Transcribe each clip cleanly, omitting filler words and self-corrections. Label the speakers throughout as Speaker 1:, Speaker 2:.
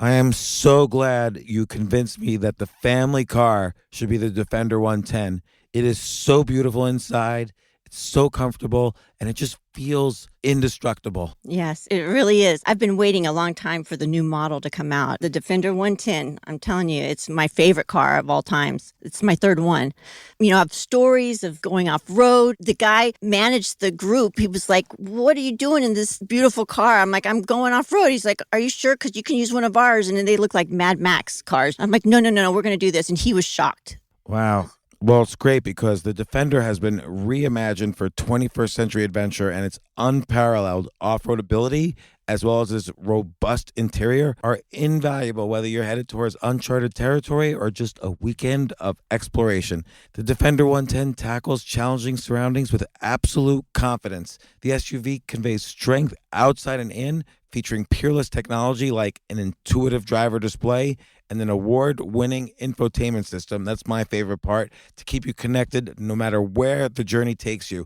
Speaker 1: I am so glad you convinced me that the family car should be the Defender 110. It is so beautiful inside. It's so comfortable and it just feels indestructible.
Speaker 2: Yes, it really is. I've been waiting a long time for the new model to come out. The Defender 110, I'm telling you, it's my favorite car of all times. It's my third one. You know, I have stories of going off road. The guy managed the group. He was like, "What are you doing in this beautiful car?" I'm like, "I'm going off road." He's like, "Are you sure? Because you can use one of ours." And then they look like Mad Max cars. I'm like, no, we're going to do this. And he was shocked.
Speaker 1: Wow. Well, it's great because the Defender has been reimagined for 21st century adventure, and its unparalleled off-road ability as well as its robust interior are invaluable whether you're headed towards uncharted territory or just a weekend of exploration. The Defender 110 tackles challenging surroundings with absolute confidence. The SUV conveys strength outside and in, featuring peerless technology like an intuitive driver display and an award-winning infotainment system. That's my favorite part, to keep you connected no matter where the journey takes you.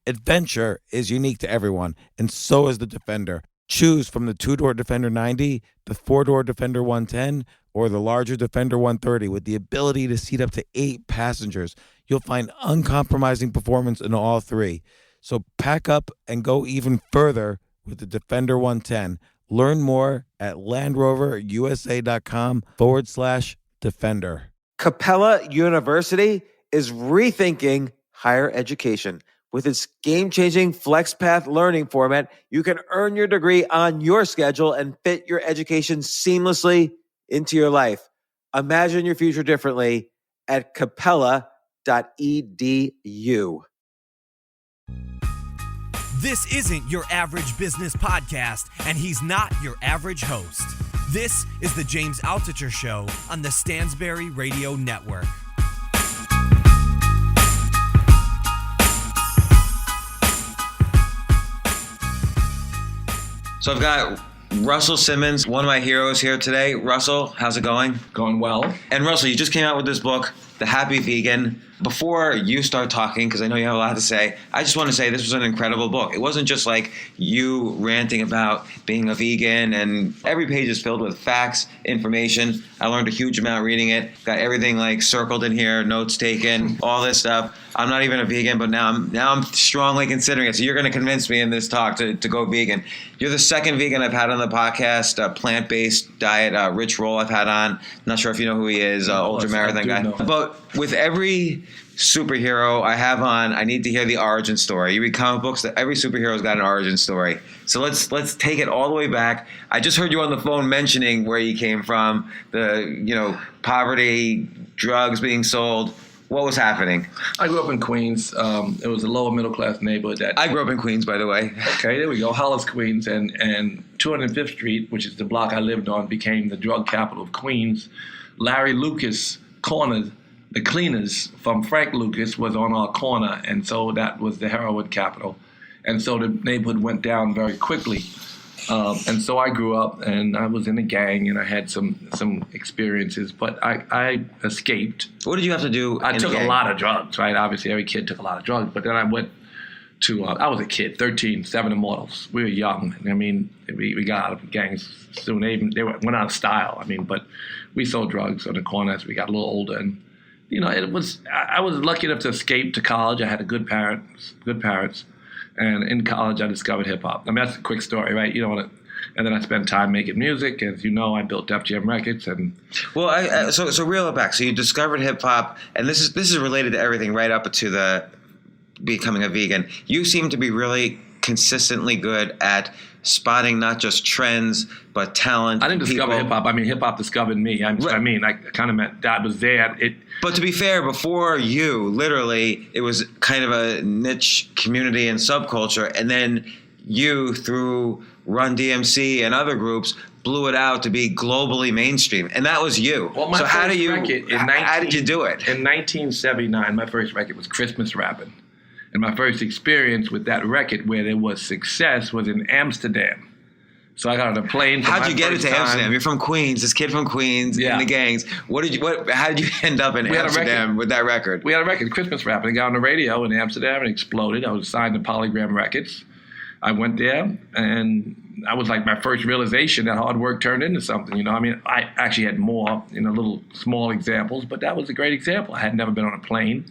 Speaker 1: Adventure is unique to everyone, and so is the Defender. Choose from the two-door Defender 90, the four-door Defender 110, or the larger Defender 130 with the ability to seat up to 8 passengers. You'll find uncompromising performance in all three. So pack up and go even further with the Defender 110. Learn more at LandRoverUSA.com/Defender.
Speaker 3: Capella University is rethinking higher education. With its game-changing FlexPath learning format, you can earn your degree on your schedule and fit your education seamlessly into your life. Imagine your future differently at capella.edu.
Speaker 4: This isn't your average business podcast, and he's not your average host. This is the James Altucher Show on the Stansberry Radio Network.
Speaker 5: So I've got Russell Simmons, one of my heroes here today. Russell, how's it going?
Speaker 6: Going well.
Speaker 5: And Russell, you just came out with this book, The Happy Vegan. Before you start talking, because I know you have a lot to say, I just want to say this was an incredible book. It wasn't just like you ranting about being a vegan, and every page is filled with facts, information. I learned a huge amount reading it. Got everything like circled in here, notes taken, all this stuff. I'm not even a vegan, but now I'm strongly considering it. So you're going to convince me in this talk to go vegan. You're the second vegan I've had on the podcast, a plant-based diet. Rich Roll I've had on. Not sure if you know who he is, ultra-marathon guy. Know. But with every superhero I have on, I need to hear the origin story. You read comic books, that every superhero's got an origin story. So let's take it all the way back. I just heard you on the phone mentioning where you came from, the poverty, drugs being sold. What was happening?
Speaker 6: I grew up in Queens. It was a lower middle class neighborhood.
Speaker 5: I grew up in Queens, by the way.
Speaker 6: Okay, there we go. Hollis, Queens, and 205th Street, which is the block I lived on, became the drug capital of Queens. Larry Lucas cornered the cleaners from Frank Lucas was on our corner, and so that was the heroin capital. And so the neighborhood went down very quickly. And so I grew up, and I was in a gang, and I had some experiences, but I escaped.
Speaker 5: What did you have to do?
Speaker 6: I took a lot of drugs, right? Obviously, every kid took a lot of drugs, but then I went to, I was a kid, 13, 7 Immortals. We were young. I mean, we got out of gangs soon. They went out of style. I mean, but we sold drugs on the corner as we got a little older, and I was lucky enough to escape to college. I had good parents, and in college I discovered hip hop. I mean, that's a quick story, right? And then I spent time making music. As you know, I built Def Jam Records, and
Speaker 5: so reel it back. So you discovered hip hop, and this is related to everything right up to the becoming a vegan. You seem to be really consistently good at spotting not just trends but talent.
Speaker 6: I didn't discover hip hop. I mean, hip hop discovered me. I kind of meant that was there.
Speaker 5: But to be fair, before you, literally, it was kind of a niche community and subculture, and then you, through Run DMC and other groups, blew it out to be globally mainstream, and that was you.
Speaker 6: Well, how did you do it? In 1979, my first record was Christmas Rapping. And my first experience with that record where there was success was in Amsterdam. So I got on a plane.
Speaker 5: How'd you get it to Amsterdam? You're from Queens, this kid from Queens in the gangs. How did you end up in Amsterdam with that record?
Speaker 6: We had a record, Christmas Rapping. I got on the radio in Amsterdam and exploded. I was signed to Polygram Records. I went there and that was like my first realization that hard work turned into something. You know, I mean, I actually had more in a little small examples, but that was a great example. I had never been on a plane.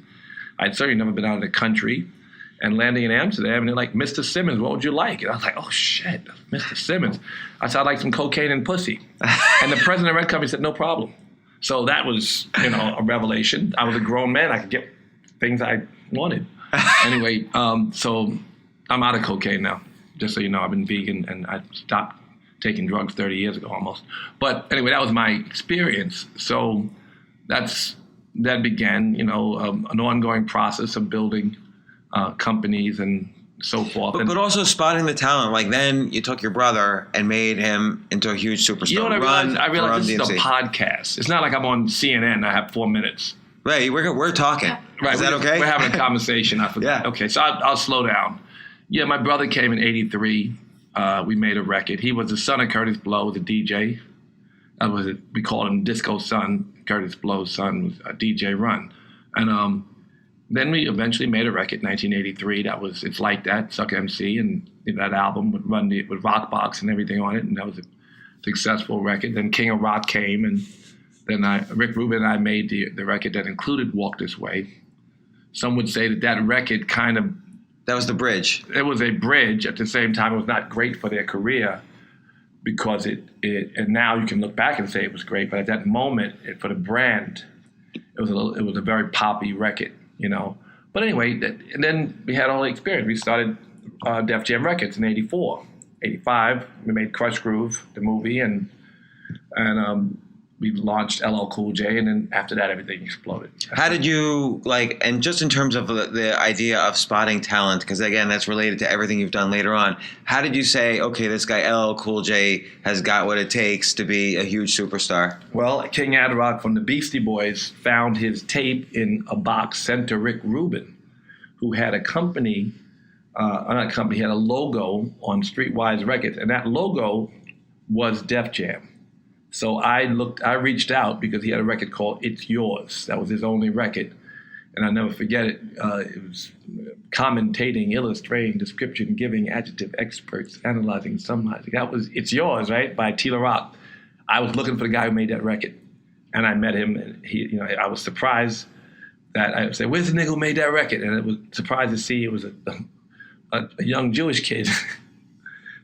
Speaker 6: I'd certainly never been out of the country. And landing in Amsterdam, and they're like, Mr. Simmons, what would you like? And I was like, oh, shit, Mr. Simmons. I said, I'd like some cocaine and pussy. And the president of the Red Company said, no problem. So that was, a revelation. I was a grown man. I could get things I wanted. Anyway, so I'm out of cocaine now. Just so you know, I've been vegan, and I stopped taking drugs 30 years ago almost. But anyway, that was my experience. So that began, an ongoing process of building companies and so forth.
Speaker 5: But also spotting the talent. Like then you took your brother and made him into a huge superstar.
Speaker 6: You know what I realized? This is a podcast. It's not like I'm on CNN and I have 4 minutes.
Speaker 5: Right, we're talking.
Speaker 6: Right,
Speaker 5: is that okay?
Speaker 6: We're having a conversation. I forgot.
Speaker 5: Yeah.
Speaker 6: Okay, so I'll slow down. Yeah, my brother came in '83. We made a record. He was the son of Curtis Blow, the DJ. We called him Disco Son. Curtis Blow's son was a DJ Run. And then we eventually made a record in 1983. That was It's Like That, Suck MC, and that album would run with Rockbox and everything on it, and that was a successful record. Then King of Rock came, and then Rick Rubin and I made the record that included Walk This Way. Some would say that record kind of...
Speaker 5: That was the bridge.
Speaker 6: It was a bridge. At the same time, it was not great for their career because and now you can look back and say it was great, but at that moment, for the brand, it was a very poppy record. But anyway, and then we had all the experience. We started Def Jam Records in '84. '85, we made Crush Groove, the movie, and we launched LL Cool J, and then after that, everything exploded.
Speaker 5: How did you, and just in terms of the idea of spotting talent, because again, that's related to everything you've done later on, how did you say, okay, this guy LL Cool J has got what it takes to be a huge superstar?
Speaker 6: Well, King Adrock from the Beastie Boys found his tape in a box sent to Rick Rubin, who had a company, he had a logo on Streetwise Records, and that logo was Def Jam. So I reached out because he had a record called It's Yours. That was his only record. And I'll never forget it. It was commentating, illustrating, description, giving, adjective, experts, analyzing, summarizing. That was It's Yours, right, by Tila Rock. I was looking for the guy who made that record. And I met him, and I was surprised that I said, where's the nigga who made that record? And it was surprised to see it was a young Jewish kid.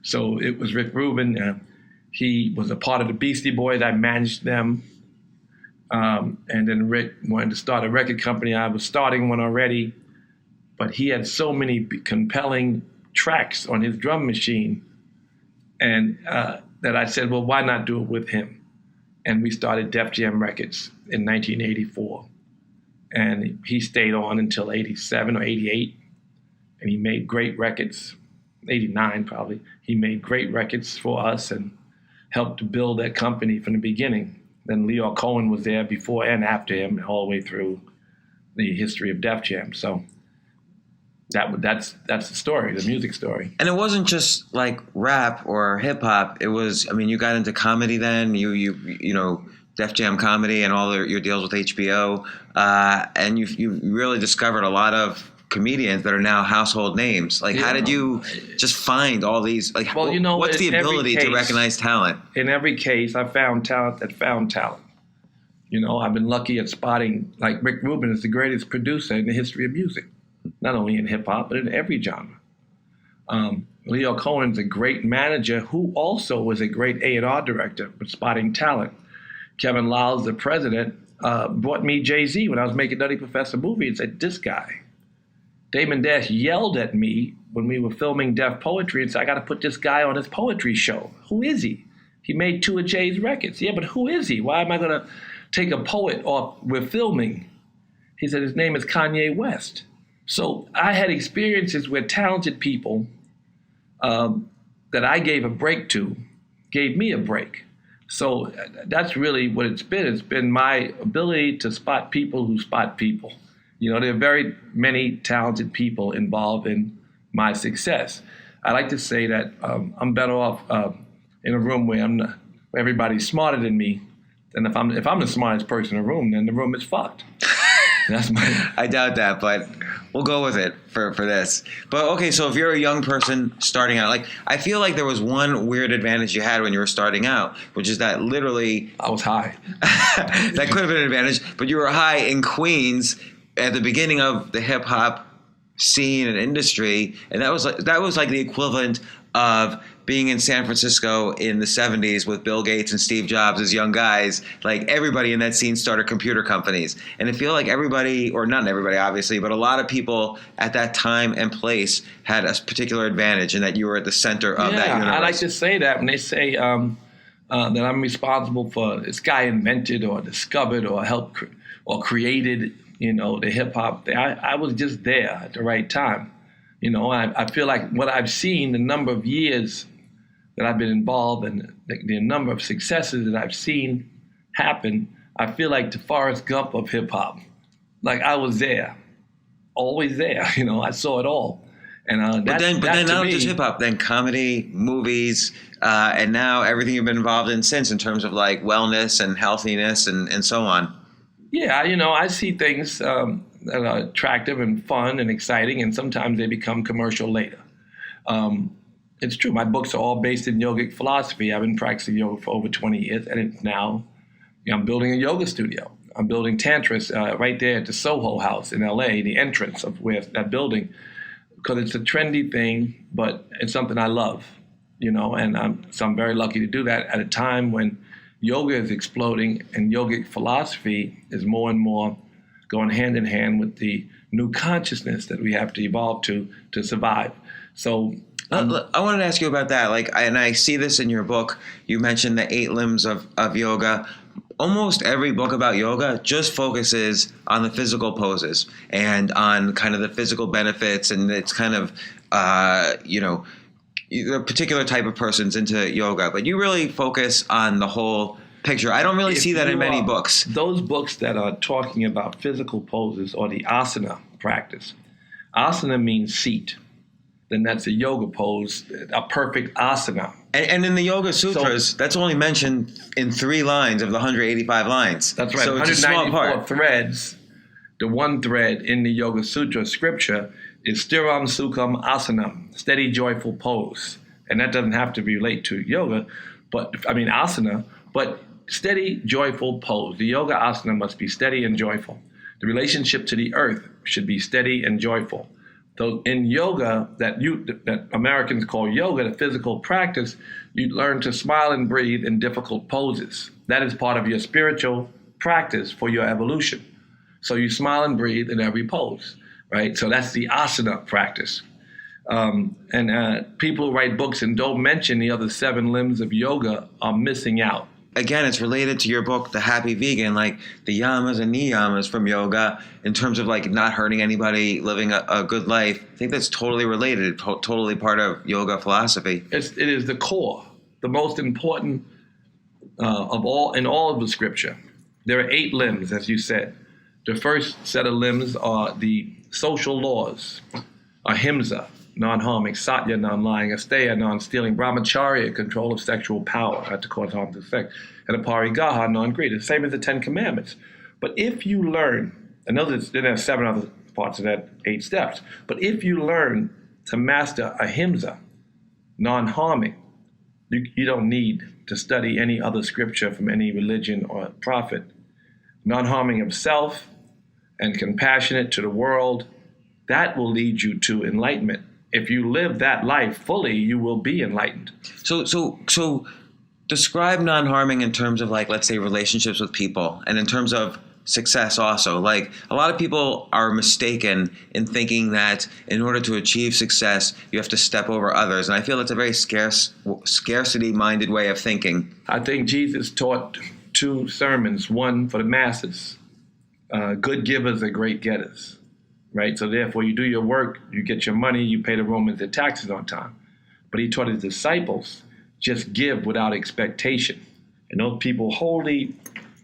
Speaker 6: So it was Rick Rubin. He was a part of the Beastie Boys. I managed them. And then Rick wanted to start a record company. I was starting one already. But he had so many compelling tracks on his drum machine and that I said, well, why not do it with him? And we started Def Jam Records in 1984. And he stayed on until 87 or 88. And he made great records, 89 probably. He made great records for us and helped to build that company from the beginning. Then Leo Cohen was there before and after him, all the way through the history of Def Jam. So that's the story, the music story.
Speaker 5: And it wasn't just like rap or hip hop. It was, you got into comedy then. You Def Jam comedy and all your deals with HBO, and you really discovered a lot of comedians that are now household names. How did you just find all these? What's the ability to recognize talent?
Speaker 6: In every case, I found talent that found talent. I've been lucky at spotting, Rick Rubin is the greatest producer in the history of music, not only in hip hop, but in every genre. Leo Cohen's a great manager who also was a great A&R director for spotting talent. Kevin Lyles, the president, brought me Jay-Z when I was making Nutty Professor movie and said, this guy. Damon Dash yelled at me when we were filming Def Poetry and said, I got to put this guy on his poetry show. Who is he? He made 2 of Jay's records. Yeah, but who is he? Why am I going to take a poet off? We're filming. He said, his name is Kanye West. So I had experiences where talented people that I gave a break to gave me a break. So that's really what it's been. It's been my ability to spot people who spot people. There are very many talented people involved in my success. I like to say that I'm better off in a room where everybody's smarter than me. And if I'm the smartest person in the room, then the room is fucked. That's my.
Speaker 5: I doubt that, but we'll go with it for this. But okay, so if you're a young person starting out, like I feel like there was one weird advantage you had when you were starting out, which is that literally
Speaker 6: I was high.
Speaker 5: that could have been an advantage, but you were high in Queens at the beginning of the hip hop scene and industry, and that was like the equivalent of being in San Francisco in the 70s with Bill Gates and Steve Jobs as young guys. Like everybody in that scene started computer companies. And I feel like everybody, or not everybody obviously, but a lot of people at that time and place had a particular advantage in that you were at the center of that universe.
Speaker 6: I like to say that when they say that I'm responsible for this guy invented or discovered or helped or created, the hip hop. I was just there at the right time. I feel like what I've seen, the number of years that I've been involved and the number of successes that I've seen happen, I feel like the Forrest Gump of hip hop. Like I was there, always there. I saw it all. And
Speaker 5: but then not just hip hop, then comedy, movies, and now everything you've been involved in since in terms of like wellness and healthiness and so on.
Speaker 6: Yeah, I see things that are attractive and fun and exciting, and sometimes they become commercial later. It's true. My books are all based in yogic philosophy. I've been practicing yoga for over 20 years, and it's now I'm building a yoga studio. I'm building Tantras right there at the Soho House in LA, the entrance of where that building, because it's a trendy thing, but it's something I love, and I'm very lucky to do that at a time when yoga is exploding and yogic philosophy is more and more going hand in hand with the new consciousness that we have to evolve to survive. So
Speaker 5: I wanted to ask you about that. And I see this in your book. You mentioned the 8 limbs of yoga. Almost every book about yoga just focuses on the physical poses and on kind of the physical benefits. And it's kind of, a particular type of person's into yoga. But you really focus on the whole picture. I don't really see that in many books.
Speaker 6: Those books that are talking about physical poses or the asana practice. Asana means seat. Then that's a yoga pose, a perfect asana.
Speaker 5: And in the Yoga Sutras, that's only mentioned in 3 lines of the 185 lines.
Speaker 6: That's right.
Speaker 5: So it's a small
Speaker 6: 194
Speaker 5: part.
Speaker 6: threads. The one thread in the Yoga Sutra scripture is Stiram Sukham Asanam, steady, joyful pose. And that doesn't have to relate to yoga, asana, but steady, joyful pose. The yoga asana must be steady and joyful. The relationship to the earth should be steady and joyful. So in yoga, that Americans call yoga, the physical practice, you learn to smile and breathe in difficult poses. That is part of your spiritual practice for your evolution. So you smile and breathe in every pose, right? So that's the asana practice. People who write books and don't mention the other 7 limbs of yoga are missing out.
Speaker 5: Again, it's related to your book, The Happy Vegan, like the yamas and niyamas from yoga in terms of like not hurting anybody, living a good life. I think that's totally related, totally part of yoga philosophy.
Speaker 6: It is the core, the most important of all in all of the scripture. There are 8 limbs, as you said. The first set of limbs are the social laws, ahimsa, non-harming, satya, non-lying, asteya, non-stealing, brahmacharya, control of sexual power, not to cause harm to sex, and aparigraha, non-greed. The same as the 10 Commandments. But if you learn, I know there are 7 other parts of that 8 steps, but if you learn to master ahimsa, non-harming, you don't need to study any other scripture from any religion or prophet. Non-harming of self and compassionate to the world, that will lead you to enlightenment. If you live that life fully, you will be enlightened.
Speaker 5: So describe non-harming in terms of like, let's say, relationships with people, and in terms of success also. Like a lot of people are mistaken in thinking that in order to achieve success, you have to step over others. And I feel that's a very scarcity-minded way of thinking.
Speaker 6: I think Jesus taught 2 sermons, one for the masses. Good givers are great getters. Right? So therefore, you do your work, you get your money, you pay the Romans their taxes on time. But he taught his disciples, just give without expectation. And those people wholly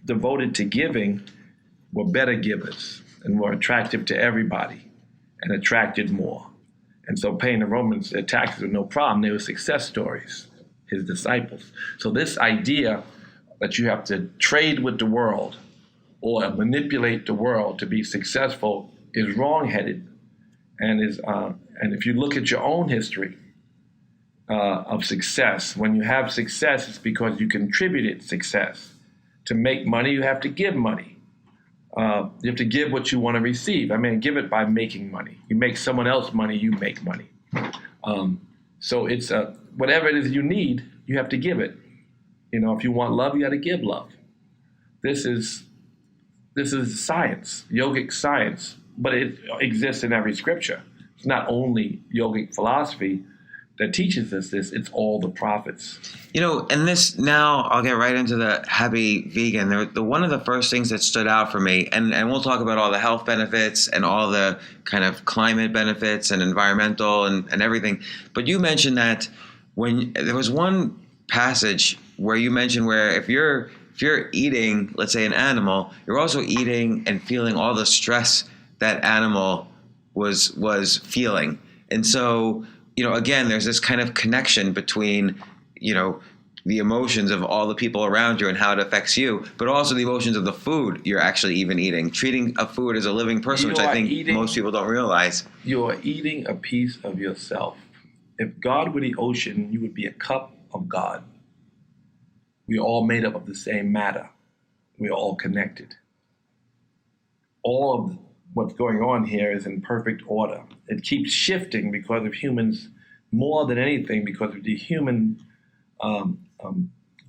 Speaker 6: devoted to giving were better givers and were attractive to everybody and attracted more. And so paying the Romans their taxes was no problem. They were success stories, his disciples. So this idea that you have to trade with the world or manipulate the world to be successful is wrongheaded, and if you look at your own history of success, when you have success, it's because you contributed success. To make money, you have to give money. You have to give what you want to receive. I mean, give it by making money. You make someone else money, you make money. So it's whatever it is you need, you have to give it. If you want love, you got to give love. This is science, yogic science, but it exists in every scripture. It's not only yogic philosophy that teaches us this, it's all the prophets.
Speaker 5: And this, now I'll get right into the happy vegan. One of the first things that stood out for me, and we'll talk about all the health benefits and all the kind of climate benefits and environmental and everything. But you mentioned that when there was one passage where you mentioned where if you're eating, let's say, an animal, you're also eating and feeling all the stress that animal was feeling. And so, again, there's this kind of connection between, the emotions of all the people around you and how it affects you, but also the emotions of the food you're actually even eating. Treating a food as a living person, which I think most people don't realize.
Speaker 6: You are eating a piece of yourself. If God were the ocean, you would be a cup of God. We're all made up of the same matter. We're all connected. All of what's going on here is in perfect order. It keeps shifting because of humans, more than anything because of the human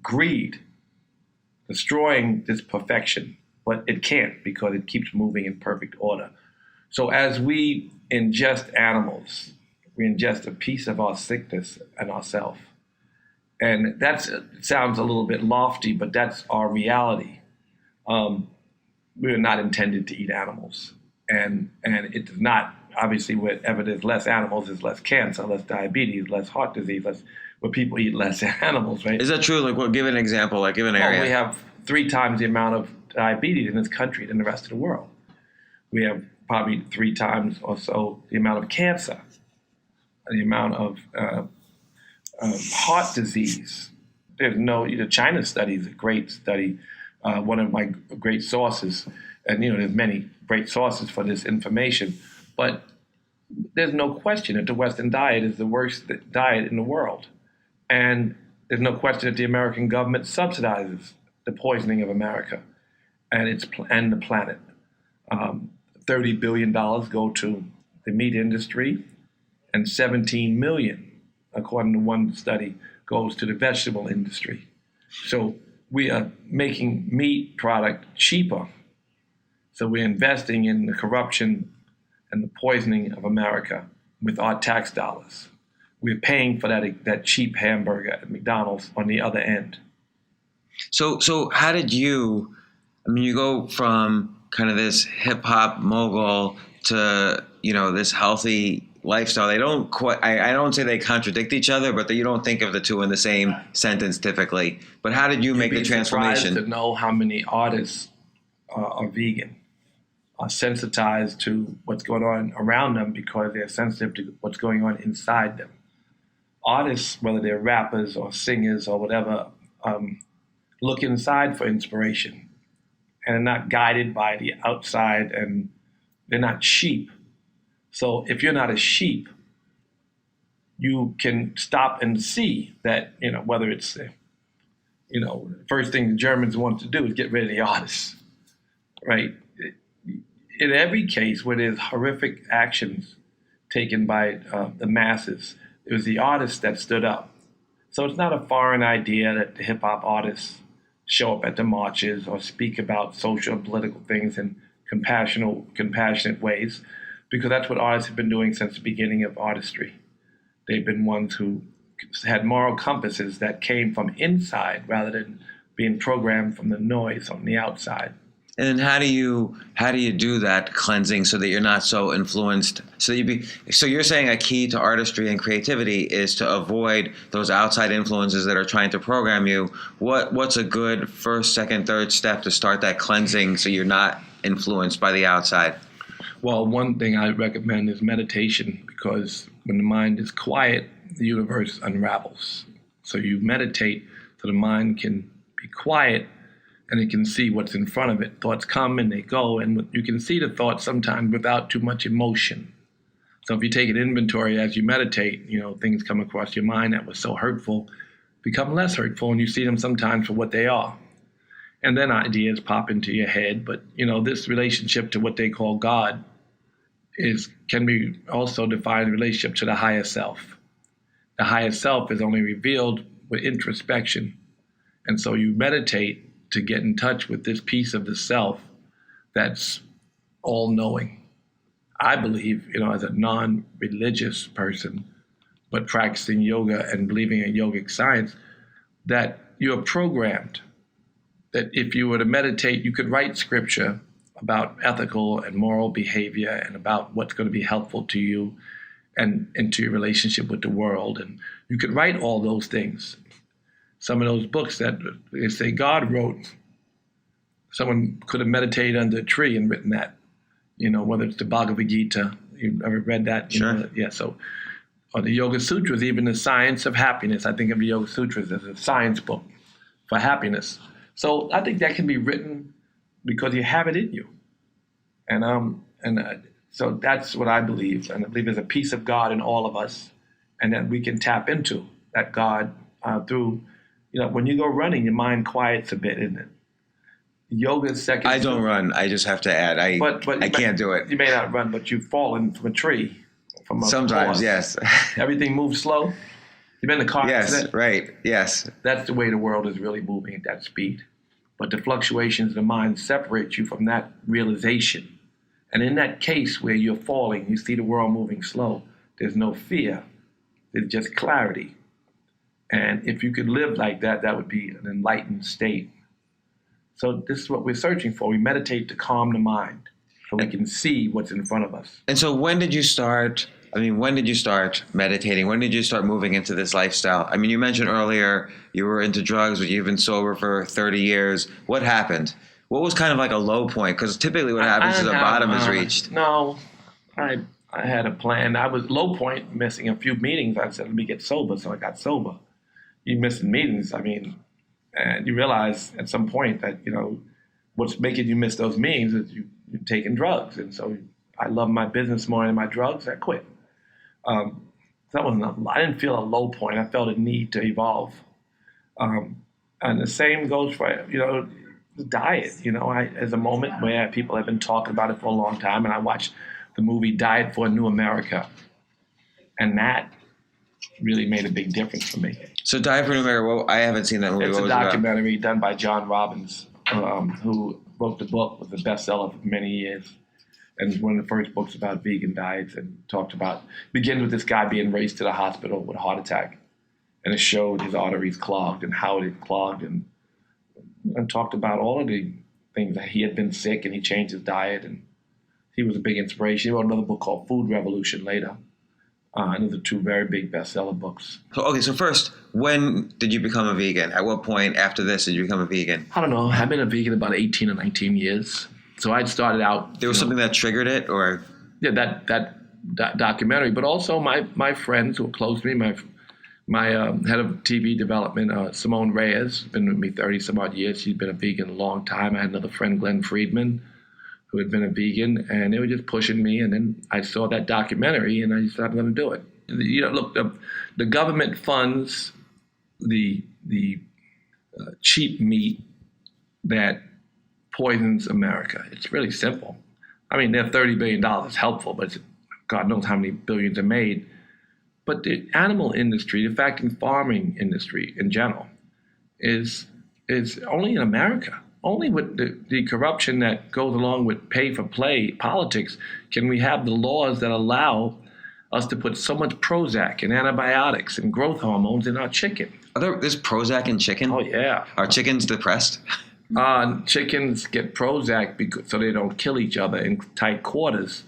Speaker 6: greed, destroying this perfection. But it can't because it keeps moving in perfect order. So as we ingest animals, we ingest a piece of our sickness and ourself. And it sounds a little bit lofty, but that's our reality. We're not intended to eat animals. And it does not, obviously, wherever there's less animals, there's less cancer, less diabetes, less heart disease, where people eat less animals, right?
Speaker 5: Is that true? Like, give an example, give an area.
Speaker 6: We have 3 times the amount of diabetes in this country than the rest of the world. We have probably 3 times or so the amount of cancer, the amount of heart disease. There's China study is a great study, one of my great sources. And, there's many great sources for this information. But there's no question that the Western diet is the worst diet in the world. And there's no question that the American government subsidizes the poisoning of America and the planet. $30 billion go to the meat industry, and 17 million, according to one study, goes to the vegetable industry. So we are making meat product cheaper. So we're investing in the corruption and the poisoning of America with our tax dollars. We're paying for that cheap hamburger at McDonald's on the other end.
Speaker 5: So how did you go from kind of this hip hop mogul to, this healthy lifestyle? They don't quite, I don't say they contradict each other, but you don't think of the two in the same sentence typically. But how did you make the transformation?
Speaker 6: You'd be surprised to know how many artists are vegan, are sensitized to what's going on around them because they're sensitive to what's going on inside them. Artists, whether they're rappers or singers or whatever, look inside for inspiration and are not guided by the outside, and they're not sheep. So if you're not a sheep, you can stop and see that, whether it's, first thing the Germans want to do is get rid of the artists, right? In every case where there's horrific actions taken by the masses, it was the artists that stood up. So it's not a foreign idea that the hip-hop artists show up at the marches or speak about social and political things in compassionate ways, because that's what artists have been doing since the beginning of artistry. They've been ones who had moral compasses that came from inside rather than being programmed from the noise on the outside.
Speaker 5: And then how do you do that cleansing so that you're not so influenced? So you're saying a key to artistry and creativity is to avoid those outside influences that are trying to program you. What's a good first, second, third step to start that cleansing so you're not influenced by the outside?
Speaker 6: Well, one thing I recommend is meditation, because when the mind is quiet, the universe unravels. So you meditate so the mind can be quiet and it can see what's in front of it. Thoughts come and they go, and you can see the thoughts sometimes without too much emotion. So if you take an inventory as you meditate, things come across your mind that were so hurtful become less hurtful, and you see them sometimes for what they are. And then ideas pop into your head. But, this relationship to what they call God can be also defined in relationship to the higher self. The higher self is only revealed with introspection. And so you meditate to get in touch with this piece of the self that's all-knowing. I believe, as a non-religious person, but practicing yoga and believing in yogic science, that you're programmed. That if you were to meditate, you could write scripture about ethical and moral behavior and about what's going to be helpful to you and into your relationship with the world. And you could write all those things. Some of those books that they say God wrote, someone could have meditated under a tree and written that. Whether it's the Bhagavad Gita, you've ever read that?
Speaker 5: Sure.
Speaker 6: Or the Yoga Sutras, even the science of happiness. I think of the Yoga Sutras as a science book for happiness. So I think that can be written because you have it in you. So that's what I believe. And I believe there's a piece of God in all of us, and that we can tap into that God through, when you go running, your mind quiets a bit, isn't it? Yoga is second.
Speaker 5: I don't run. I just have to add. I can't do it.
Speaker 6: You may not run, but you've fallen from a tree.
Speaker 5: Sometimes,
Speaker 6: horse.
Speaker 5: Yes.
Speaker 6: Everything moves slow. You've been in a car accident.
Speaker 5: Yes, right. Yes.
Speaker 6: That's the way the world is really moving at that speed. But the fluctuations of the mind separate you from that realization. And in that case where you're falling, you see the world moving slow, there's no fear. There's just clarity. And if you could live like that, that would be an enlightened state. So this is what we're searching for. We meditate to calm the mind so we can see what's in front of us.
Speaker 5: And so when did you start meditating? When did you start moving into this lifestyle? I mean, you mentioned earlier you were into drugs, but you've been sober for 30 years. What happened? What was kind of like a low point? Because typically what happens is a bottom is reached.
Speaker 6: No, I had a plan. I was low point, missing a few meetings. I said, let me get sober. So I got sober. You missing meetings, and you realize at some point that, what's making you miss those meetings is you're taking drugs. And so I love my business more than my drugs. I quit. I didn't feel a low point. I felt a need to evolve. And the same goes for, the diet. There's a moment where people have been talking about it for a long time, and I watched the movie Diet for a New America. And that really made a big difference for me.
Speaker 5: So Diet for a New America, I haven't seen that movie.
Speaker 6: It's a documentary done by John Robbins, who wrote the book, was a bestseller for many years. And it's one of the first books about vegan diets, and begins with this guy being raced to the hospital with a heart attack. And it showed his arteries clogged and how it clogged, and talked about all of the things that he had been sick and he changed his diet, and he was a big inspiration. He wrote another book called Food Revolution later. And those are two very big bestseller books.
Speaker 5: So first, when did you become a vegan? At what point after this did you become a vegan?
Speaker 6: I don't know. I've been a vegan about 18 or 19 years. So I'd started out.
Speaker 5: There was something that triggered it, or?
Speaker 6: Yeah, that documentary, but also my friends who are close to me, my head of TV development, Simone Reyes, been with me 30 some odd years. She's been a vegan a long time. I had another friend, Glenn Friedman, who had been a vegan, and they were just pushing me. And then I saw that documentary, and I just said, I'm going to do it. Look, the government funds the cheap meat that poisons America. It's really simple. They're $30 billion. It's helpful, but God knows how many billions are made. But the animal industry, the fact in farming industry in general, is only in America. Only with the corruption that goes along with pay-for-play politics can we have the laws that allow us to put so much Prozac and antibiotics and growth hormones in our chicken.
Speaker 5: There's Prozac in chicken?
Speaker 6: Oh, yeah.
Speaker 5: Are chickens depressed?
Speaker 6: Chickens get Prozac so they don't kill each other in tight quarters.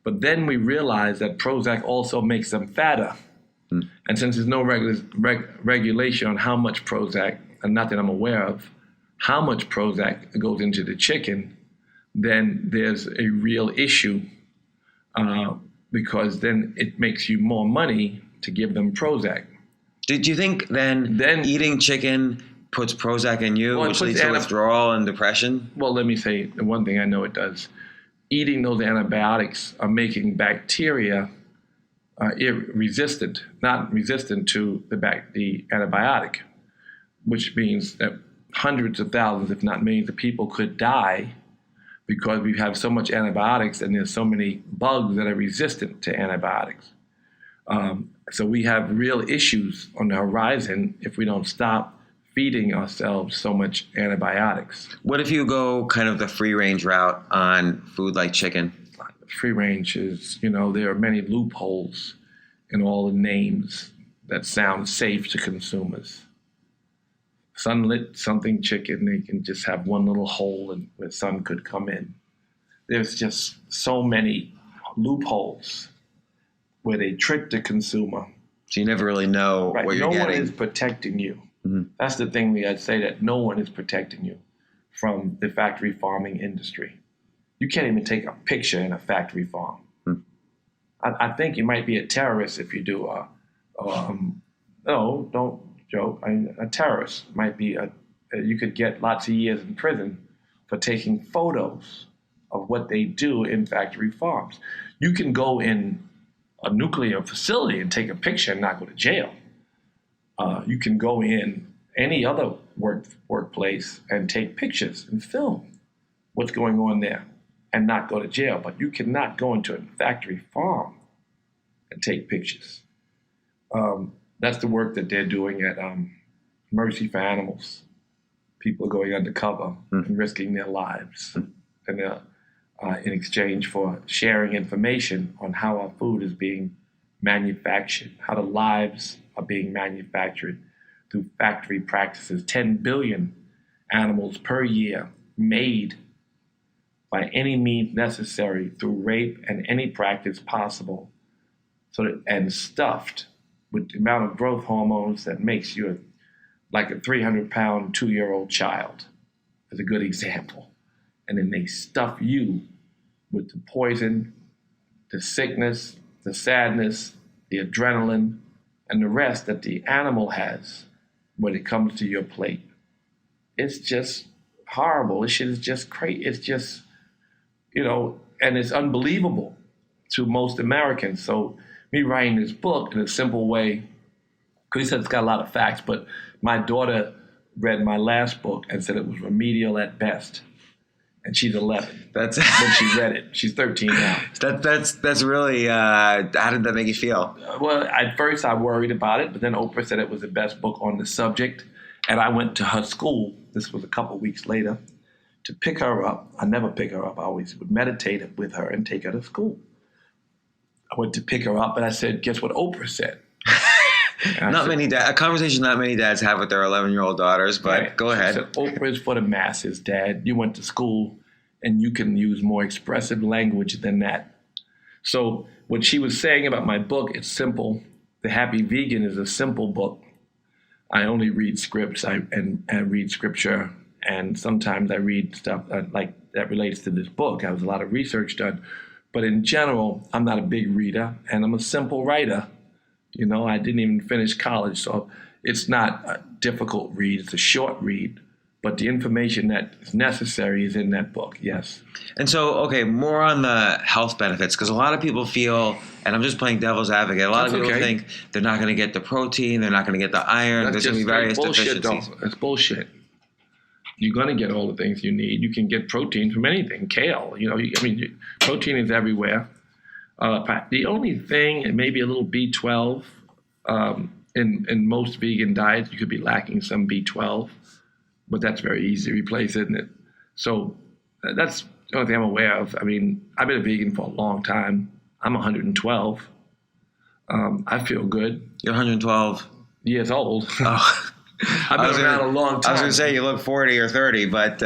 Speaker 6: But then we realize that Prozac also makes them fatter. And since there's no regulation on how much Prozac, and not that I'm aware of, how much Prozac goes into the chicken, then there's a real issue because then it makes you more money to give them Prozac.
Speaker 5: Did you think then eating chicken puts Prozac in you,
Speaker 6: Well, it
Speaker 5: which
Speaker 6: puts
Speaker 5: leads to withdrawal and depression?
Speaker 6: Well, let me say the one thing I know it does. Eating those antibiotics are making bacteria resistant, not resistant to the antibiotic, which means that hundreds of thousands, if not millions of people could die because we have so much antibiotics and there's so many bugs that are resistant to antibiotics. So we have real issues on the horizon if we don't stop feeding ourselves so much antibiotics.
Speaker 5: What if you go kind of the free range route on food like chicken?
Speaker 6: Free range is, there are many loopholes in all the names that sound safe to consumers. Sunlit something chicken, they can just have one little hole where sun could come in. There's just so many loopholes where they trick the consumer.
Speaker 5: So you never really know what you're getting.
Speaker 6: No one is protecting you.
Speaker 5: Mm-hmm.
Speaker 6: That's the thing I'd say, that no one is protecting you from the factory farming industry. You can't even take a picture in a factory farm. I think you might be a terrorist if you do no, don't joke. A terrorist might be you could get lots of years in prison for taking photos of what they do in factory farms. You can go in a nuclear facility and take a picture and not go to jail. You can go in any other workplace and take pictures and film what's going on there and not go to jail. But you cannot go into a factory farm and take pictures. That's the work that they're doing at Mercy for Animals. People are going undercover and risking their lives and in exchange for sharing information on how our food is being manufactured, how the lives are being manufactured through factory practices. 10 billion animals per year made by any means necessary through rape and any practice possible, and stuffed with the amount of growth hormones that makes you like a 300-pound 2-year-old child, is a good example. And then they stuff you with the poison, the sickness, the sadness, the adrenaline, and the rest that the animal has when it comes to your plate. It's just horrible. This shit is just crazy. It's just, and it's unbelievable to most Americans. So me writing this book in a simple way, because he said it's got a lot of facts, but my daughter read my last book and said it was remedial at best. And she's 11. That's when she read it. She's 13 now.
Speaker 5: That's really, how did that make you feel?
Speaker 6: Well, at first I worried about it, but then Oprah said it was the best book on the subject. And I went to her school, this was a couple weeks later, to pick her up. I never pick her up. I always would meditate with her and take her to school. I went to pick her up and I said, guess what Oprah said?
Speaker 5: A conversation not many dads have with their 11-year-old daughters, but
Speaker 6: right.
Speaker 5: Go ahead.
Speaker 6: She said, Oprah is for the masses, Dad. You went to school and you can use more expressive language than that. So what she was saying about my book, it's simple. The Happy Vegan is a simple book. I only read scripts and read scripture, and sometimes I read stuff like that relates to this book. There was a lot of research done. But in general, I'm not a big reader, and I'm a simple writer. I didn't even finish college, so it's not a difficult read. It's a short read, but the information that is necessary is in that book, yes.
Speaker 5: And so, okay, more on the health benefits, because a lot of people feel, and I'm just playing devil's advocate, a lot of people think they're not going to get the protein, they're not going to get the iron, there's going to be various deficiencies.
Speaker 6: That's bullshit. You're going to get all the things you need. You can get protein from anything, kale. Protein is everywhere. The only thing, and maybe a little B12, in most vegan diets, you could be lacking some B12, but that's very easy to replace, isn't it? So that's the only thing I'm aware of. I've been a vegan for a long time. I'm 112. I feel good.
Speaker 5: You're 112
Speaker 6: years old.
Speaker 5: Oh.
Speaker 6: I've been around a long time.
Speaker 5: I was going to say you look 40 or 30, but...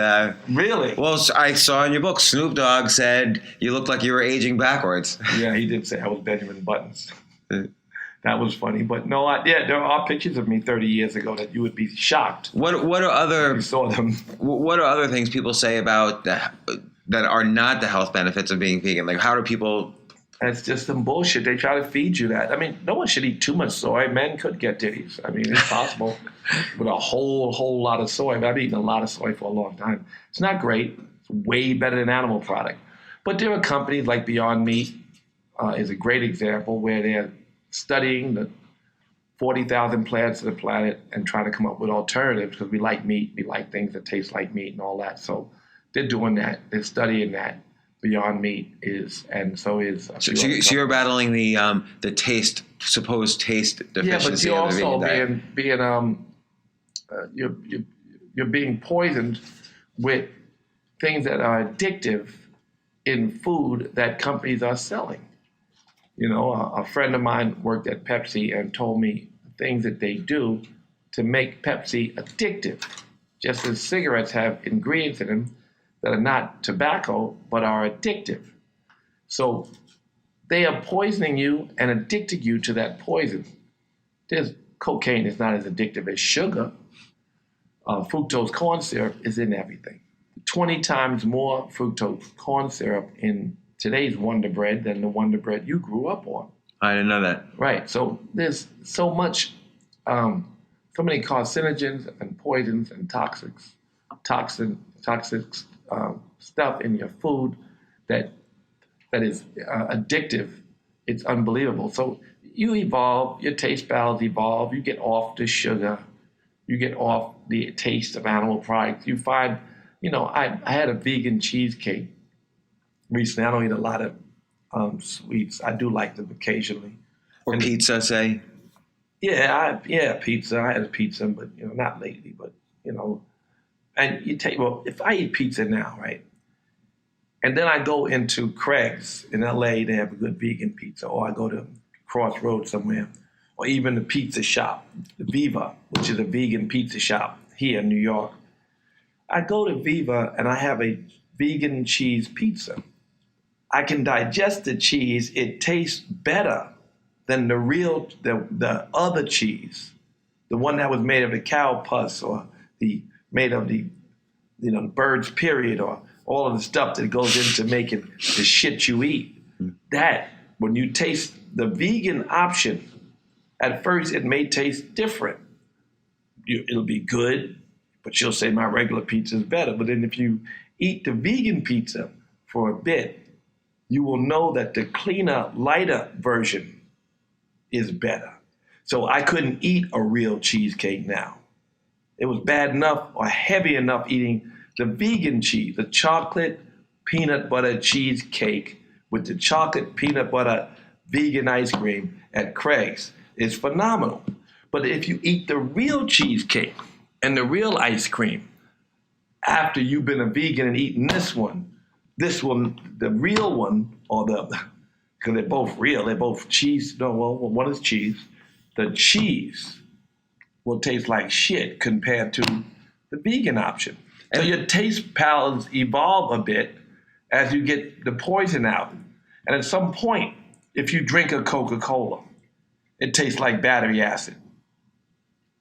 Speaker 6: Really?
Speaker 5: Well, I saw in your book, Snoop Dogg said you looked like you were aging backwards.
Speaker 6: Yeah, he did say I was Benjamin Buttons. That was funny. But no, there are pictures of me 30 years ago that you would be shocked.
Speaker 5: What are other...
Speaker 6: You saw them.
Speaker 5: What are other things people say about that are not the health benefits of being vegan? Like, how do people
Speaker 6: It's just some bullshit. They try to feed you that. I mean, no one should eat too much soy. Men could get titties. I mean, it's possible with a whole lot of soy. But I've eaten a lot of soy for a long time. It's not great. It's way better than animal product. But there are companies like Beyond Meat is a great example where they're studying the 40,000 plants of the planet and trying to come up with alternatives because we like meat. We like things that taste like meat and all that. So they're doing that. They're studying that. Beyond Meat is, and so is.
Speaker 5: So you're battling the supposed taste deficiency.
Speaker 6: Yeah, but you're also you're being poisoned with things that are addictive in food that companies are selling. You know, a friend of mine worked at Pepsi and told me things that they do to make Pepsi addictive, just as cigarettes have ingredients in them that are not tobacco, but are addictive. So they are poisoning you and addicting you to that poison. Cocaine is not as addictive as sugar. Fructose corn syrup is in everything. 20 times more fructose corn syrup in today's Wonder Bread than the Wonder Bread you grew up on.
Speaker 5: I didn't know that.
Speaker 6: Right, so there's so many carcinogens and poisons and toxic stuff in your food that is addictive. It's unbelievable. So you evolve, your taste palates evolve, you get off the sugar, you get off the taste of animal products. You find, I had a vegan cheesecake recently. I don't eat a lot of sweets. I do like them occasionally.
Speaker 5: Or pizza, say?
Speaker 6: Yeah, pizza. I had a pizza, but not lately, but and you take, if I eat pizza now, right? And then I go into Craig's in LA, they have a good vegan pizza, or I go to Crossroads somewhere, or even the pizza shop, the Viva, which is a vegan pizza shop here in New York. I go to Viva and I have a vegan cheese pizza. I can digest the cheese. It tastes better than the other cheese, the one that was made of the cow pus or made of the bird's period or all of the stuff that goes into making the shit you eat. That, when you taste the vegan option, at first it may taste different. It'll be good, but you'll say my regular pizza is better. But then if you eat the vegan pizza for a bit, you will know that the cleaner, lighter version is better. So I couldn't eat a real cheesecake now. It was bad enough or heavy enough eating the vegan cheese, the chocolate peanut butter cheesecake with the chocolate peanut butter vegan ice cream at Craig's is phenomenal. But if you eat the real cheesecake and the real ice cream after you've been a vegan and eaten this one, the real one, because they're both real, they're both cheese. No, well, one is cheese. The cheese will taste like shit compared to the vegan option. So your taste palates evolve a bit as you get the poison out. And at some point, if you drink a Coca-Cola, it tastes like battery acid.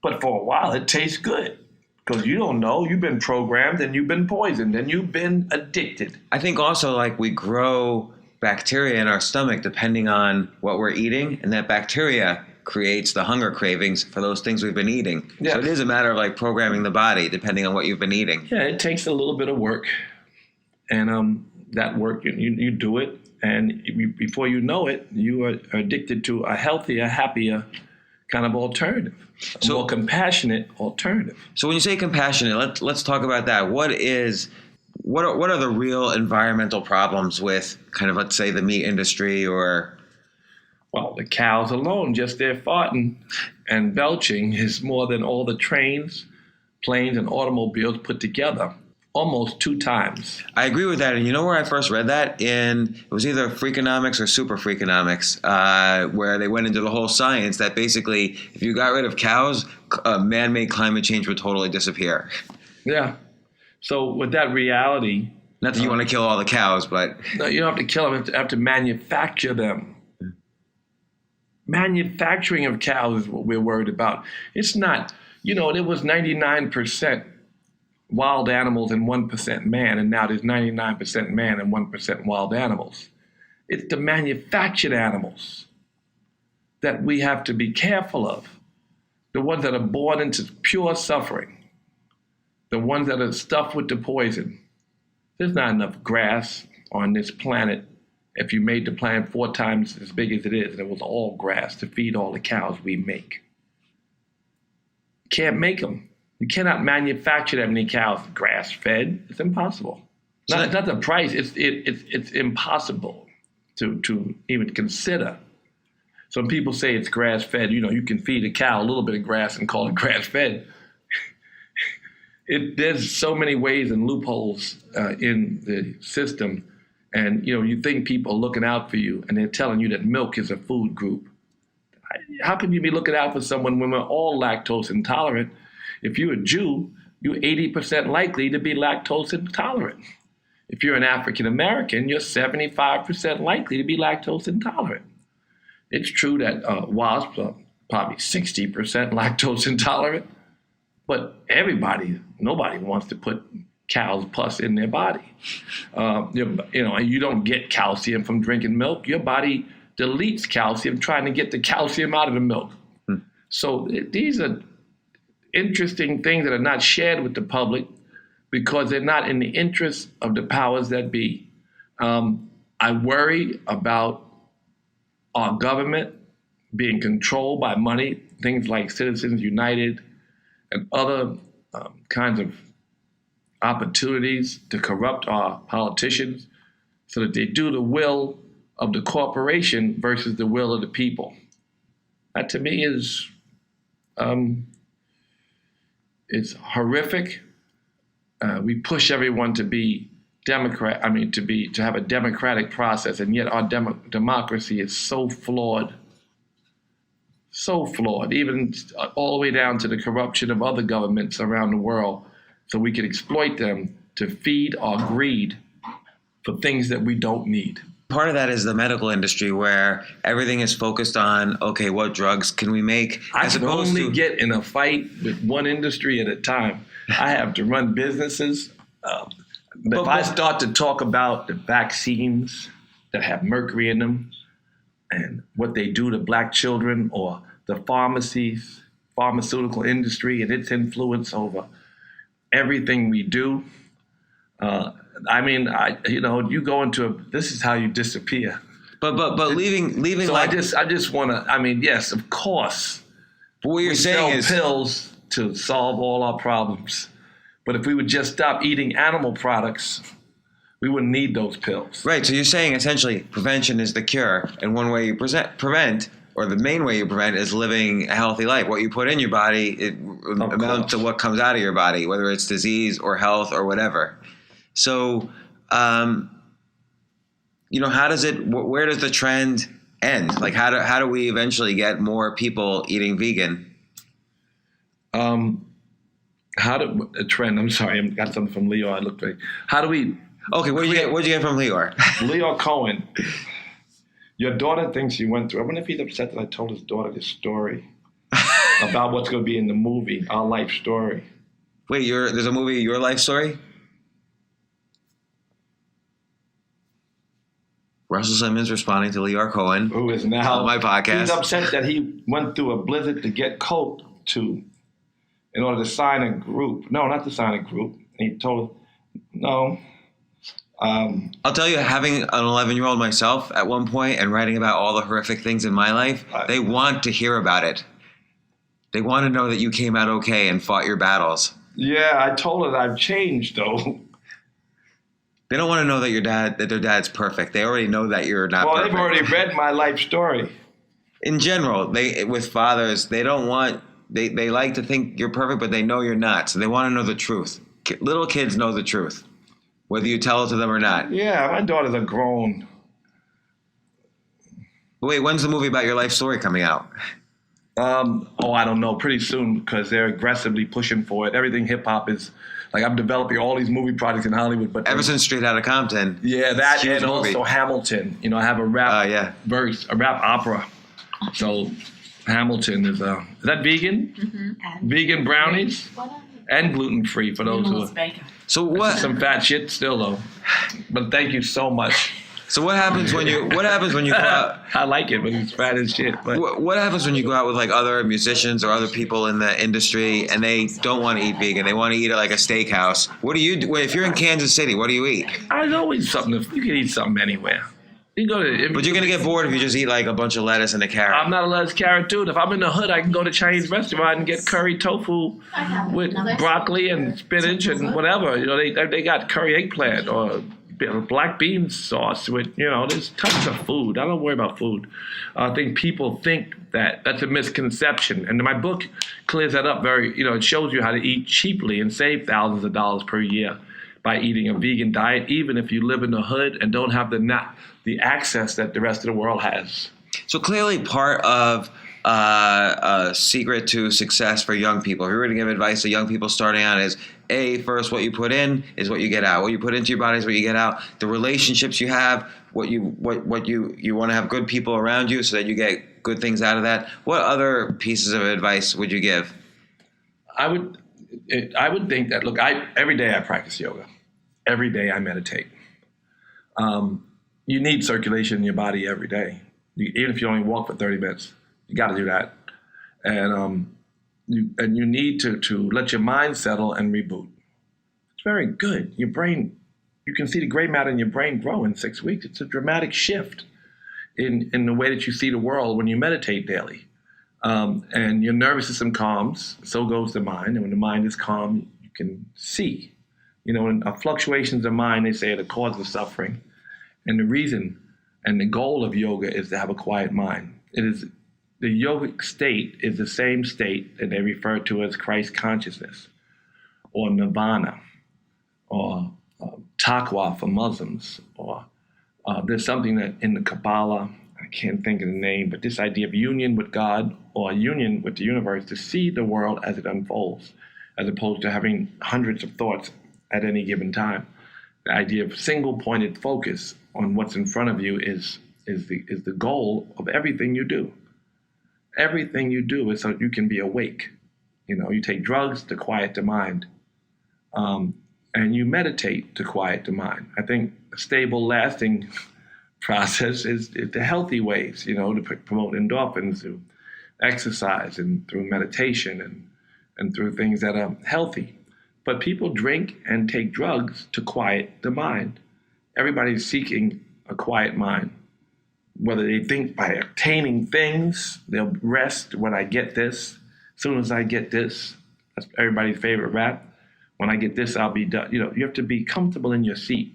Speaker 6: But for a while, it tastes good because you don't know. You've been programmed and you've been poisoned and you've been addicted.
Speaker 5: I think also we grow bacteria in our stomach depending on what we're eating, and that bacteria creates the hunger cravings for those things we've been eating. Yes. So it is a matter of programming the body depending on what you've been eating.
Speaker 6: Yeah, it takes a little bit of work, and that work you do it, and before you know it, you are addicted to a healthier, happier kind of alternative, a more compassionate alternative.
Speaker 5: So when you say compassionate, let's talk about that. What are the real environmental problems with kind of, let's say, the meat industry or?
Speaker 6: Well, the cows alone, just their farting and belching is more than all the trains, planes, and automobiles put together, almost 2 times.
Speaker 5: I agree with that. And you know where I first read that? It was either Freakonomics or Super Freakonomics, where they went into the whole science that basically if you got rid of cows, man-made climate change would totally disappear.
Speaker 6: Yeah. So with that reality...
Speaker 5: Not that you want to kill all the cows, but...
Speaker 6: No, you don't have to kill them. You have to manufacture them. Manufacturing of cows is what we're worried about. It's not, there was 99% wild animals and 1% man, and now there's 99% man and 1% wild animals. It's the manufactured animals that we have to be careful of. The ones that are born into pure suffering. The ones that are stuffed with the poison. There's not enough grass on this planet if you made the planet 4 times as big as it is, and it was all grass to feed all the cows we make. You can't make them. You cannot manufacture that many cows grass-fed. It's impossible. Not the price. It's impossible to even consider. So when people say it's grass-fed, you can feed a cow a little bit of grass and call it grass-fed. There's so many ways and loopholes in the system, and you think people are looking out for you, and they're telling you that milk is a food group. How can you be looking out for someone when we're all lactose intolerant? If you're a Jew, you're 80% likely to be lactose intolerant. If you're an African American, you're 75% likely to be lactose intolerant. It's true that wasps are probably 60% lactose intolerant, but nobody wants to put cow's pus in their body. You don't get calcium from drinking milk. Your body deletes calcium trying to get the calcium out of the milk. So these are interesting things that are not shared with the public because they're not in the interest of the powers that be. I worry about our government being controlled by money, things like Citizens United and other kinds of opportunities to corrupt our politicians so that they do the will of the corporation versus the will of the people. That to me is it's horrific. We push everyone to be to have a democratic process, and yet our democracy is so flawed, even all the way down to the corruption of other governments around the world, so we can exploit them to feed our greed for things that we don't need.
Speaker 5: Part of that is the medical industry where everything is focused on, okay, what drugs can we make?
Speaker 6: I can only get in a fight with one industry at a time. I have to run businesses. If I start to talk about the vaccines that have mercury in them and what they do to black children, or the pharmaceutical industry and its influence over everything we do, you go into this is how you disappear. But leaving. So like, I just want to. Yes, of course.
Speaker 5: But what you're saying is
Speaker 6: pills to solve all our problems. But if we would just stop eating animal products, we wouldn't need those pills.
Speaker 5: Right. So you're saying essentially prevention is the cure, and one way you prevent, or the main way you prevent, is living a healthy life. What you put in your body, it amounts to what comes out of your body, whether it's disease or health or whatever. So, how does where does the trend end? Like, how do we eventually get more people eating vegan?
Speaker 6: A trend? I'm sorry, I got something from Leo. I looked like. How do we?
Speaker 5: Okay, what'd you get from Leo?
Speaker 6: Leo Cohen. Your daughter thinks you went through. I wonder if he's upset that I told his daughter this story about what's going to be in the movie, Our Life Story.
Speaker 5: Wait, there's a movie, Your Life Story? Russell Simmons responding to Leo Cohen,
Speaker 6: who is now
Speaker 5: on my podcast.
Speaker 6: He's upset that he went through a blizzard to get coat in order to sign a group. No, not to sign a group. And he told her, no.
Speaker 5: I'll tell you, having an 11-year-old myself at one point and writing about all the horrific things in my life, they want to hear about it. They want to know that you came out okay and fought your battles.
Speaker 6: Yeah, I told her that I've changed, though.
Speaker 5: They don't want to know that their dad's perfect. They already know that you're not perfect.
Speaker 6: Well, they've already read my life story.
Speaker 5: In general, with fathers, they don't want... They like to think you're perfect, but they know you're not. So they want to know the truth. Little kids know the truth, whether you tell it to them or not.
Speaker 6: Yeah, my daughters are grown.
Speaker 5: Wait, when's the movie about your life story coming out?
Speaker 6: I don't know. Pretty soon, because they're aggressively pushing for it. Everything hip hop is like, I'm developing all these movie projects in Hollywood. But
Speaker 5: ever since Straight Outta Compton.
Speaker 6: Yeah, that and also Hamilton. I have a rap verse, a rap opera. So Hamilton is that vegan? Mm-hmm. Vegan brownies and gluten free for those who are.
Speaker 5: So what?
Speaker 6: Some fat shit still though. But thank you so much.
Speaker 5: So what happens when you go out?
Speaker 6: I like it, but he's fat as shit. But
Speaker 5: What happens when you go out with like other musicians or other people in the industry and they don't want to eat vegan? They want to eat at like a steakhouse. What do you do? If you're in Kansas City, what do you eat?
Speaker 6: there's always something. You can eat something anywhere. You go to.
Speaker 5: But you're gonna get bored if you just eat like a bunch of lettuce and a carrot.
Speaker 6: I'm not a lettuce carrot dude. If I'm in the hood, I can go to Chinese restaurant and get curry tofu with broccoli and spinach and whatever. You know, they got curry eggplant or black bean sauce with, you know, there's tons of food. I don't worry about food. I think people think that's a misconception. And my book clears that up very, you know, it shows you how to eat cheaply and save thousands of dollars per year by eating a vegan diet, even if you live in the hood and don't have the access that the rest of the world has.
Speaker 5: So clearly part of a secret to success for young people, if you were to give advice to young people starting out, is first, what you put in is what you get out. What you put into your body is what you get out. The relationships you have, what you want to have good people around you so that you get good things out of that. What other pieces of advice would you give?
Speaker 6: I would think that, look, every day I practice yoga. Every day I meditate. You need circulation in your body every day. Even if you only walk for 30 minutes, you got to do that. And you need to let your mind settle and reboot. It's very good. Your brain, you can see the gray matter in your brain grow in 6 weeks. It's a dramatic shift in the way that you see the world when you meditate daily. And your nervous system calms, so goes the mind. And when the mind is calm, you can see. You know, when fluctuations of mind, they say, are the cause of suffering. And the reason and the goal of yoga is to have a quiet mind. The yogic state is the same state that they refer to as Christ consciousness, or nirvana, or taqwa for Muslims, or there's something that in the Kabbalah, I can't think of the name, but this idea of union with God or union with the universe to see the world as it unfolds, as opposed to having hundreds of thoughts at any given time. The idea of single-pointed focus on what's in front of you is the goal of everything you do. Everything you do is so you can be awake. You know, you take drugs to quiet the mind, and you meditate to quiet the mind. I think a stable, lasting process is the healthy ways, you know, to promote endorphins through exercise and through meditation and through things that are healthy. But people drink and take drugs to quiet the mind. Everybody's seeking a quiet mind. Whether they think by obtaining things, they'll rest when I get this. As soon as I get this, that's everybody's favorite rap. When I get this, I'll be done. You know, you have to be comfortable in your seat.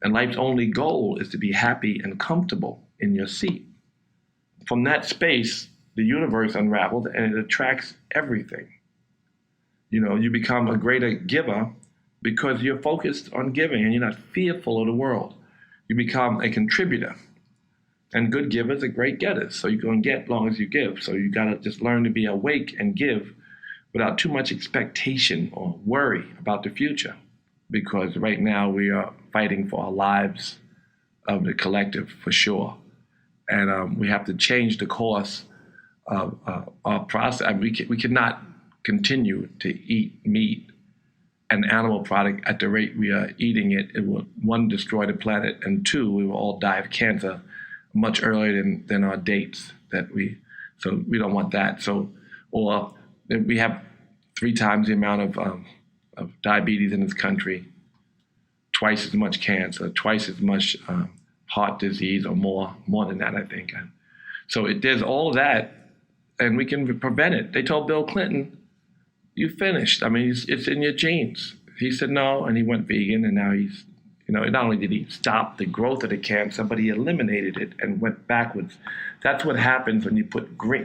Speaker 6: And life's only goal is to be happy and comfortable in your seat. From that space, the universe unravels and it attracts everything. You know, you become a greater giver because you're focused on giving and you're not fearful of the world. You become a contributor. And good givers are great getters. So you go and get as long as you give. So you got to just learn to be awake and give without too much expectation or worry about the future. Because right now we are fighting for our lives of the collective for sure. And we have to change the course of our process. I mean, we cannot continue to eat meat and animal product at the rate we are eating it. It will, one, destroy the planet, and two, we will all die of cancer much earlier than our dates so we don't want that. So, or we have 3 times the amount of diabetes in this country, twice as much cancer, twice as much heart disease, or more than that, I think. So there's all of that, and we can prevent it. They told Bill Clinton, you finished. I mean, it's in your genes. He said no, and he went vegan, and now he's, you know, not only did he stop the growth of the cancer, but he eliminated it and went backwards. That's what happens when you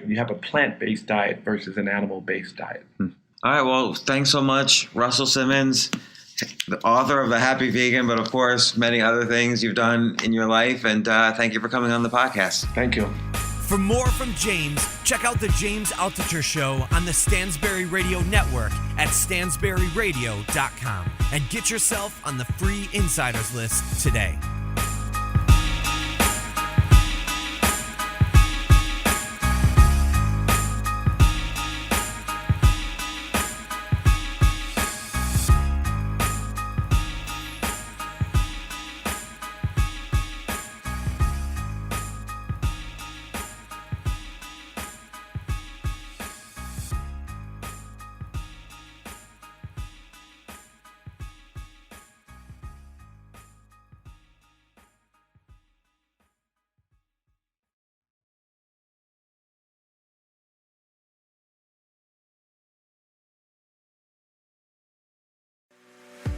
Speaker 6: you have a plant-based diet versus an animal-based diet.
Speaker 5: All right, well, thanks so much, Russell Simmons, the author of The Happy Vegan, but of course, many other things you've done in your life. And thank you for coming on the podcast.
Speaker 6: Thank you.
Speaker 4: For more from James, check out the James Altucher Show on the Stansberry Radio Network at stansberryradio.com and get yourself on the free insiders list today.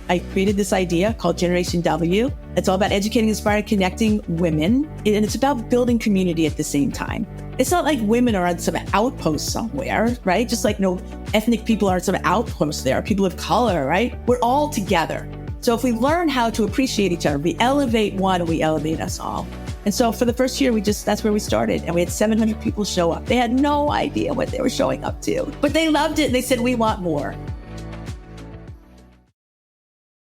Speaker 7: I created this idea called Generation W. It's all about educating, inspiring, connecting women. And it's about building community at the same time. It's not like women are on some outpost somewhere, right? Just like no ethnic people are on some outpost there, people of color, right? We're all together. So if we learn how to appreciate each other, we elevate one, we elevate us all. And so for the first year, that's where we started. And we had 700 people show up. They had no idea what they were showing up to, but they loved it. They said, we want more.